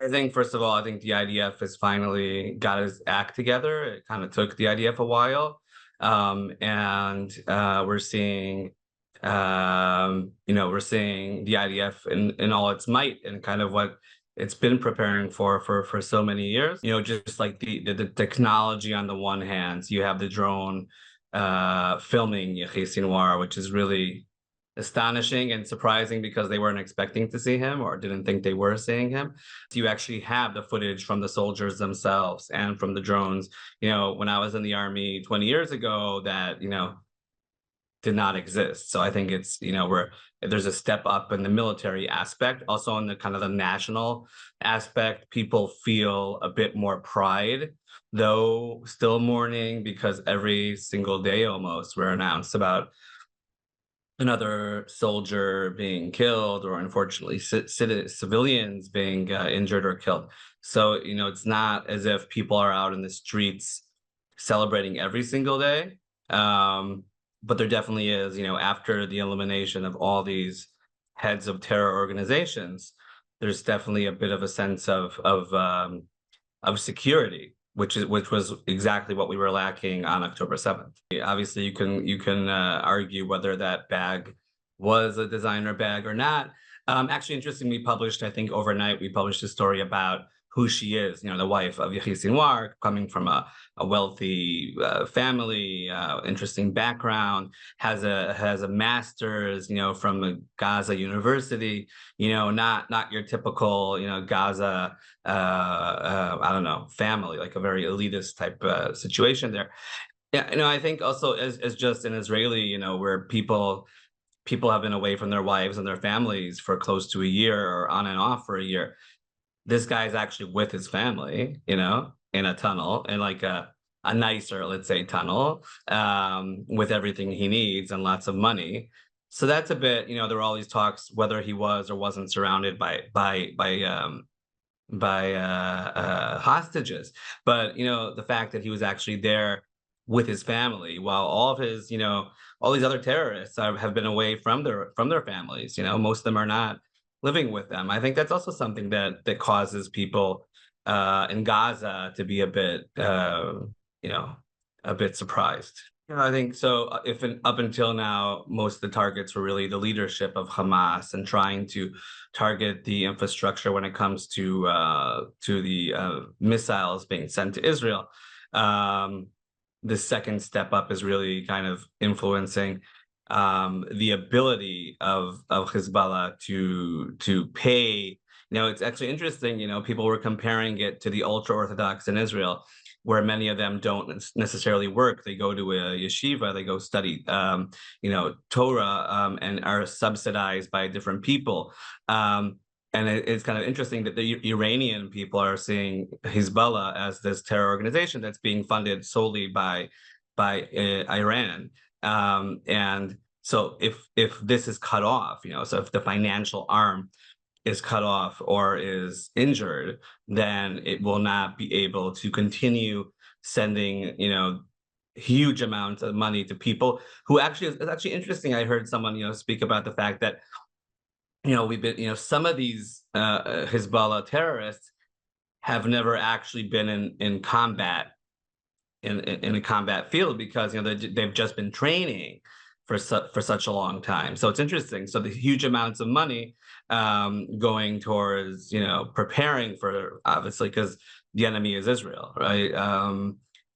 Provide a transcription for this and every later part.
I think, first of all, I think the IDF has finally got its act together. It kind of took the IDF a while. And we're seeing, we're seeing the IDF in all its might and kind of what it's been preparing for so many years. Just like the technology on the one hand, so you have the drone filming Yahya Sinwar, which is really astonishing and surprising because they weren't expecting to see him or didn't think they were seeing him. So you actually have the footage from the soldiers themselves and from the drones. When I was in the army 20 years ago, that, did not exist. So I think it's, where there's a step up in the military aspect, also in the kind of the national aspect. People feel a bit more pride, though still mourning, because every single day almost we're announced about another soldier being killed, or unfortunately civilians being injured or killed. So, it's not as if people are out in the streets celebrating every single day. But there definitely is, after the elimination of all these heads of terror organizations, there's definitely a bit of a sense of security, which was exactly what we were lacking on October 7th. Obviously, you can argue whether that bag was a designer bag or not. Actually, interestingly, I think overnight, we published a story about who she is, the wife of Yahya Sinwar, coming from a wealthy family, interesting background, has a master's, from Gaza University, not your typical, Gaza, I don't know, family, like a very elitist type situation there. Yeah, I think also as just an Israeli, where people have been away from their wives and their families for close to a year or on and off for a year. This guy's actually with his family, in a tunnel, in like a nicer, let's say, tunnel, with everything he needs and lots of money. So that's a bit, there were all these talks whether he was or wasn't surrounded by hostages. But the fact that he was actually there with his family, while all of his, all these other terrorists have been away from their families. Most of them are not living with them. I think that's also something that causes people in Gaza to be a bit, a bit surprised. I think so. If up until now, most of the targets were really the leadership of Hamas and trying to target the infrastructure when it comes to the missiles being sent to Israel. The second step up is really kind of influencing the ability of Hezbollah to pay. It's actually interesting. People were comparing it to the ultra Orthodox in Israel, where many of them don't necessarily work. They go to a yeshiva, they go study, Torah, and are subsidized by different people. And it's kind of interesting that the Iranian people are seeing Hezbollah as this terror organization that's being funded solely by Iran. And so if this is cut off, so if the financial arm is cut off or is injured, then it will not be able to continue sending, huge amounts of money to people who actually, it's actually interesting. I heard someone, speak about the fact that, we've been, some of these Hezbollah terrorists have never actually been in combat, in a combat field, because they've just been training for such a long time. So it's interesting. So the huge amounts of money going towards preparing for, obviously, because the enemy is Israel, right?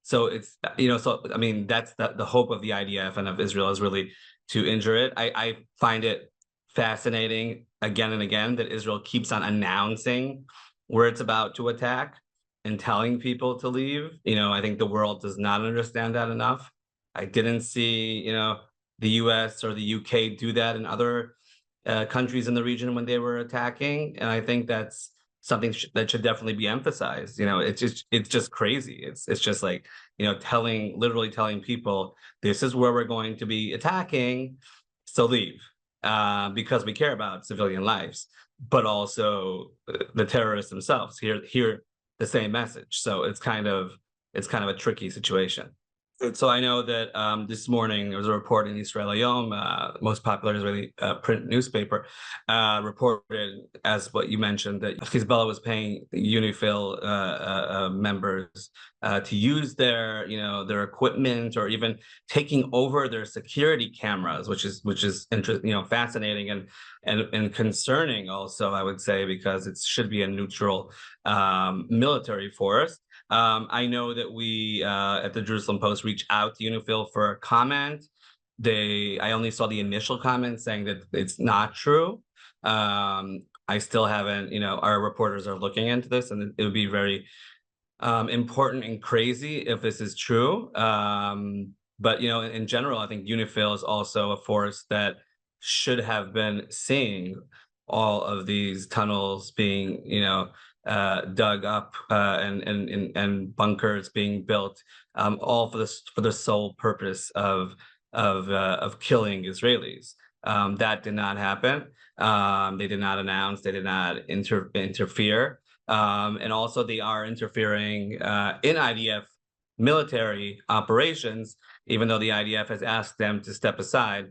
So it's so I mean, that's the hope of the IDF and of Israel, is really to injure it. I find it fascinating again and again that Israel keeps on announcing where it's about to attack and telling people to leave. I think the world does not understand that enough. I didn't see, the US or the UK do that in other countries in the region when they were attacking. And I think that's something that should definitely be emphasized. It's just crazy. It's just like, literally telling people, this is where we're going to be attacking, so leave. Because we care about civilian lives, but also the terrorists themselves hear the same message. So it's kind of a tricky situation. So I know that this morning there was a report in Israel Hayom, most popular Israeli print newspaper, reported, as what you mentioned, that Hezbollah was paying Unifil members to use their, their equipment, or even taking over their security cameras, which is fascinating and concerning also, I would say, because it should be a neutral military force. I know that we at the Jerusalem Post reached out to Unifil for a comment. I only saw the initial comment saying that it's not true. I still haven't, our reporters are looking into this, and it would be very important and crazy if this is true. But in general, I think Unifil is also a force that should have been seeing all of these tunnels being, dug up, and bunkers being built, all for the sole purpose of killing Israelis. That did not happen. They did not announce. They did not interfere. And also they are interfering in IDF military operations, even though the IDF has asked them to step aside.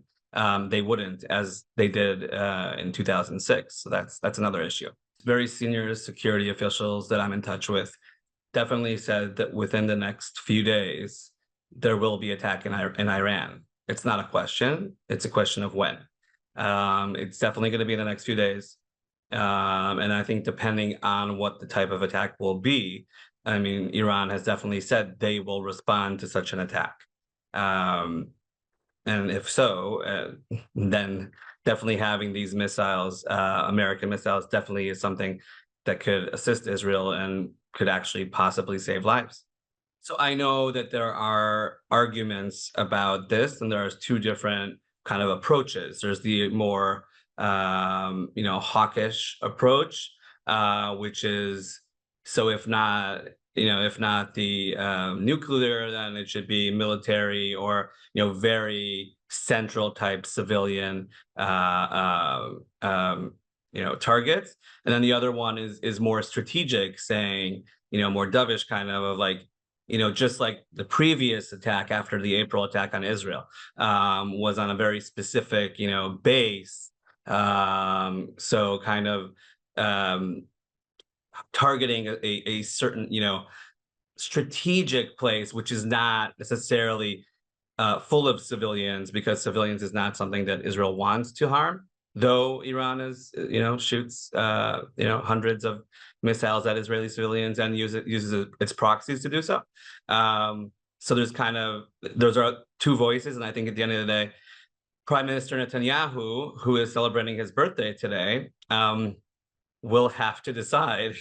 They wouldn't, as they did in 2006. So that's another issue. Very senior security officials that I'm in touch with definitely said that within the next few days there will be attack in Iran. It's not a question; it's a question of when. It's definitely going to be in the next few days. And I think depending on what the type of attack will be, I mean, Iran has definitely said they will respond to such an attack. And if so, then definitely having these missiles, American missiles, definitely is something that could assist Israel and could actually possibly save lives. So I know that there are arguments about this, and there are two different kind of approaches. There's the more hawkish approach, which is, so if not the nuclear, then it should be military, or very central type civilian targets. And then the other one is more strategic, saying more dovish kind of like, just like the previous attack after the April attack on Israel was on a very specific, base. So kind of targeting a certain, strategic place, which is not necessarily full of civilians, because civilians is not something that Israel wants to harm. Though Iran is, shoots, hundreds of missiles at Israeli civilians and uses its proxies to do so. So those are two voices, and I think at the end of the day, Prime Minister Netanyahu, who is celebrating his birthday today, will have to decide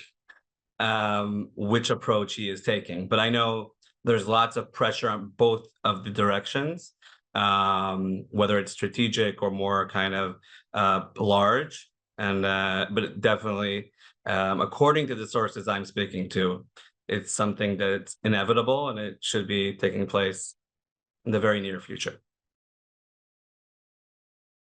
which approach he is taking. But I know there's lots of pressure on both of the directions, whether it's strategic or more kind of large. And but definitely, according to the sources I'm speaking to, it's something that's inevitable, and it should be taking place in the very near future.